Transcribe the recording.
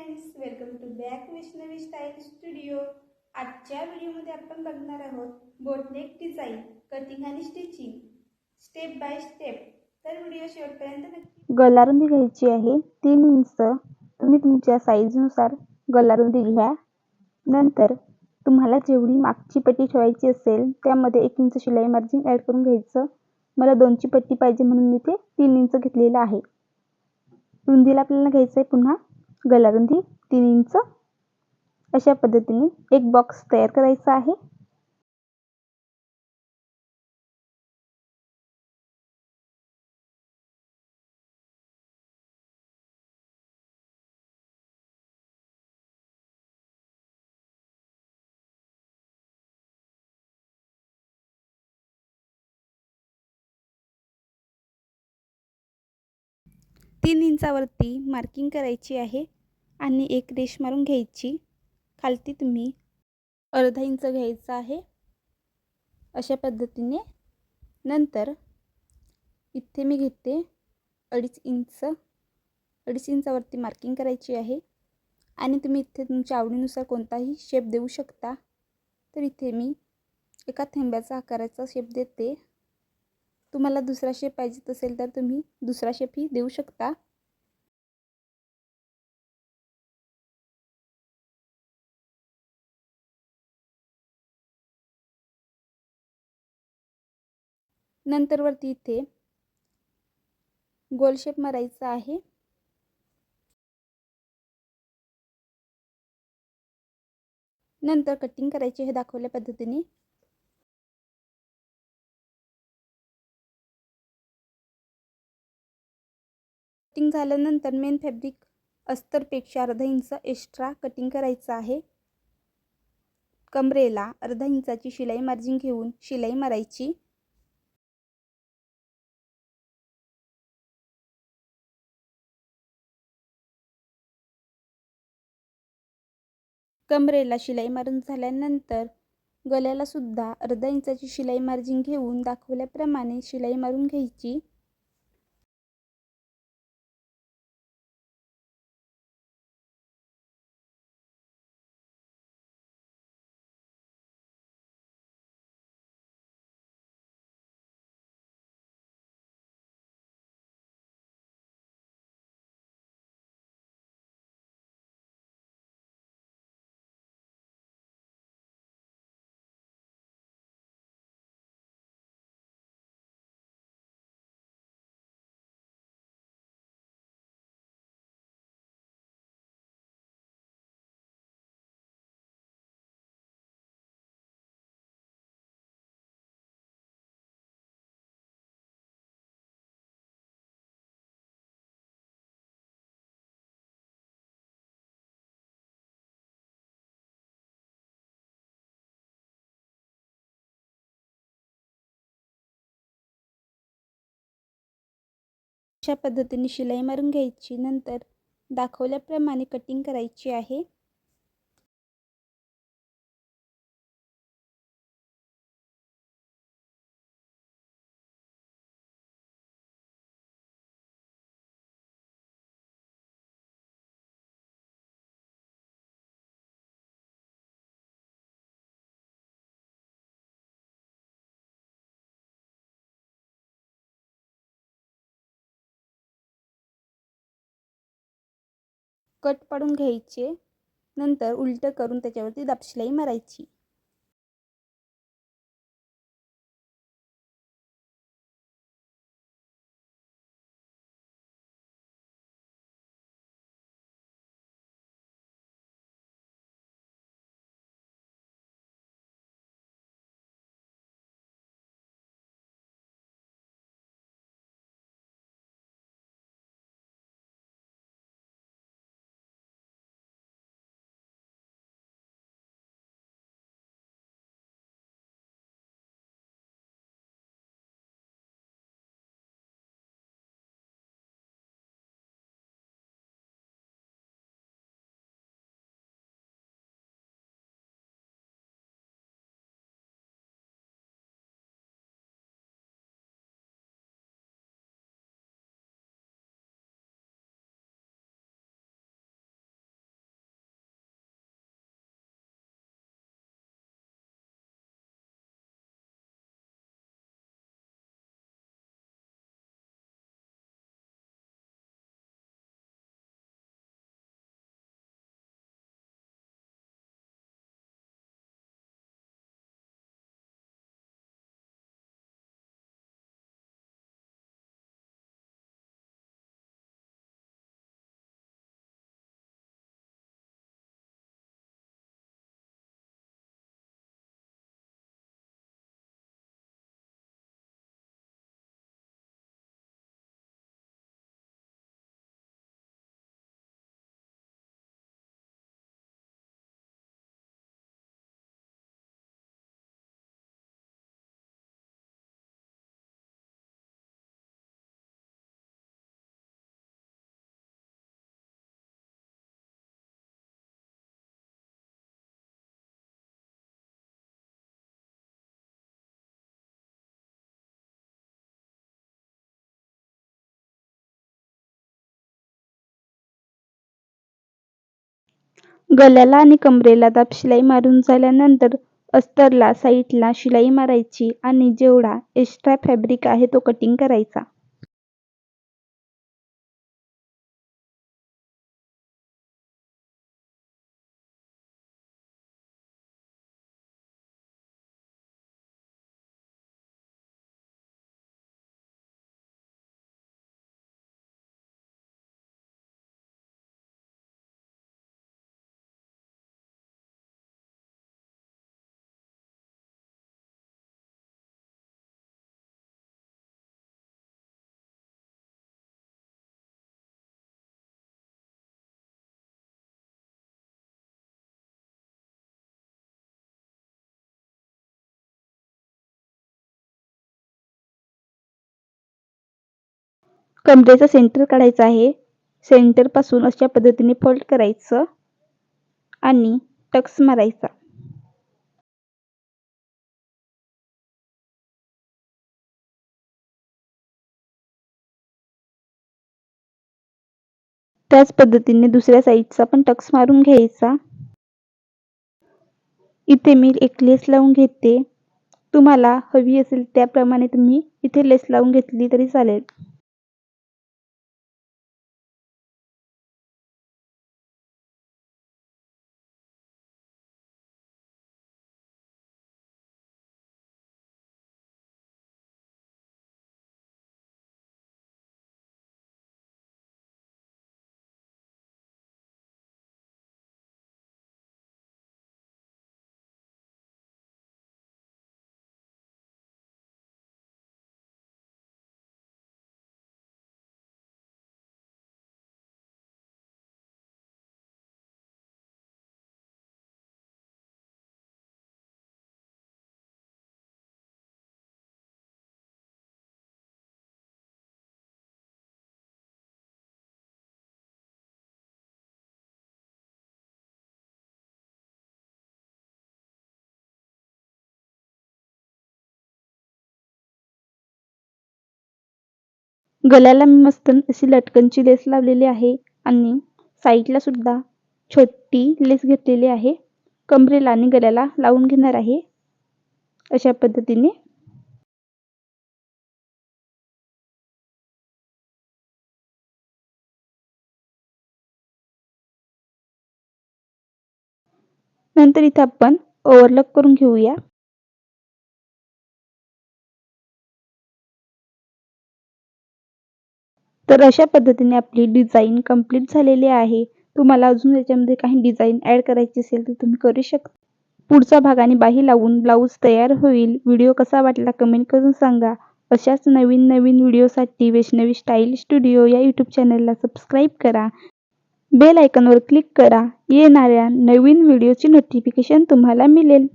Friends, welcome to back Vaishnavi style studio. आजच्या व्हिडिओमध्ये आपण बघणार आहोत बोटनेक डिझाईन, कटिंग आणि स्टिचिंग स्टेप बाय स्टेप। तर व्हिडिओ शेवटपर्यंत नक्की। गलारुंदी घ्यायची आहे 3 इंच। तुम्ही तुमच्या साईजनुसार गलारुंदी घ्या। नंतर तुम्हाला जेवढी मागची पट्टी ठेवायची असेल त्यामध्ये 1 इंच शिलाई मार्जिन ॲड करून घ्यायचं। मला 2ची पट्टी पाहिजे म्हणून मी ते 3 इंच घेतलेलं आहे। रुंदीला आपल्याला घ्यायचं आहे पुन्हा गलारुंदी 3 इंच। अशा पद्धतीने एक बॉक्स तयार करायचा आहे। तीन इंचावरती मार्किंग करायची आहे आणि एक रेष मारून घ्यायची। खालती तुम्ही अर्धा इंच घ्यायचा आहे अशा पद्धतीने। नंतर इथे मी घेते 2.5 इंच। 2.5 इंचावरती मार्किंग करायची आहे आणि तुम्ही इथे तुमच्या आवडीनुसार कोणताही शेप देऊ शकता। तर इथे मी एका थेंबाचा आकाराचा शेप देते। तुम्हाला दुसरा शेप पाहिजे असेल तर तुम्ही दुसरा शेपही देऊ शकता। नंतर वरती इथे गोल शेप मारायचा आहे। नंतर कटिंग करायची हे दाखवल्या पद्धतीने। कटिंग झाल्यानंतर मेन फॅब्रिक अस्तरपेक्षा अर्धा इंच एक्स्ट्रा कटिंग करायचं आहे। कमरेला अर्धा इंचाची शिलाई मार्जिन घेऊन शिलाई मारायची। कमरेला शिलाई मारून झाल्यानंतर गळ्याला सुद्धा अर्धा इंचाची शिलाई मार्जिन घेऊन दाखवल्याप्रमाणे शिलाई मारून घ्यायची। अशा पद्धतीने शिलाई मारून घ्यायची। नंतर दाखवल्याप्रमाणे कटिंग करायची आहे। कट पाडून घ्यायचे। नंतर उलट करून त्याच्यावरती दाब शिलाई मारायची। गळ्याला आणि कमरेला दाब शिलाई मारून झाल्यानंतर अस्तरला साईडला शिलाई मारायची आणि जेवढा एक्स्ट्रा फॅब्रिक आहे तो कटिंग करायचा. कमरेचा सेंटर काढायचा आहे. सेंटर पासून अशा पद्धतीने फोल्ड करायचं आणि टक्स मारायचा. त्याच पद्धतीने दुसऱ्या साईडचा पण टक्स मारून घ्यायचा. इथे मी एक लेस लावून घेते. तुम्हाला हवी असेल त्याप्रमाणे तुम्ही इथे लेस लावून घेतली तरी चालेल. गळ्याला मी मस्त अशी लटकनची लेस लावलेली आहे आणि साईडला सुद्धा छोटी लेस घेतलेली आहे. कमरेला आणि गळ्याला लावून घेणार आहे अशा पद्धतीने. नंतर इथे आपण ओव्हरलॉक करून घेऊया. तर अशा पद्धतीने आपली डिझाईन कंप्लीट झालेली आहे. तुम्हाला अजून याच्यामध्ये काही डिझाईन ॲड करायची असेल तर तुम्ही करू शकता. पुढचा भाग आणि बाही लावून ब्लाऊज तयार होईल. व्हिडिओ कसा वाटला कमेंट करून सांगा. अशाच नवीन नवीन व्हिडिओसाठी वैष्णवी स्टाईल स्टुडिओ या यूट्यूब चॅनलला सबस्क्राईब करा. बेल आयकॉनवर क्लिक करा. येणाऱ्या नवीन व्हिडिओची नोटिफिकेशन तुम्हाला मिळेल.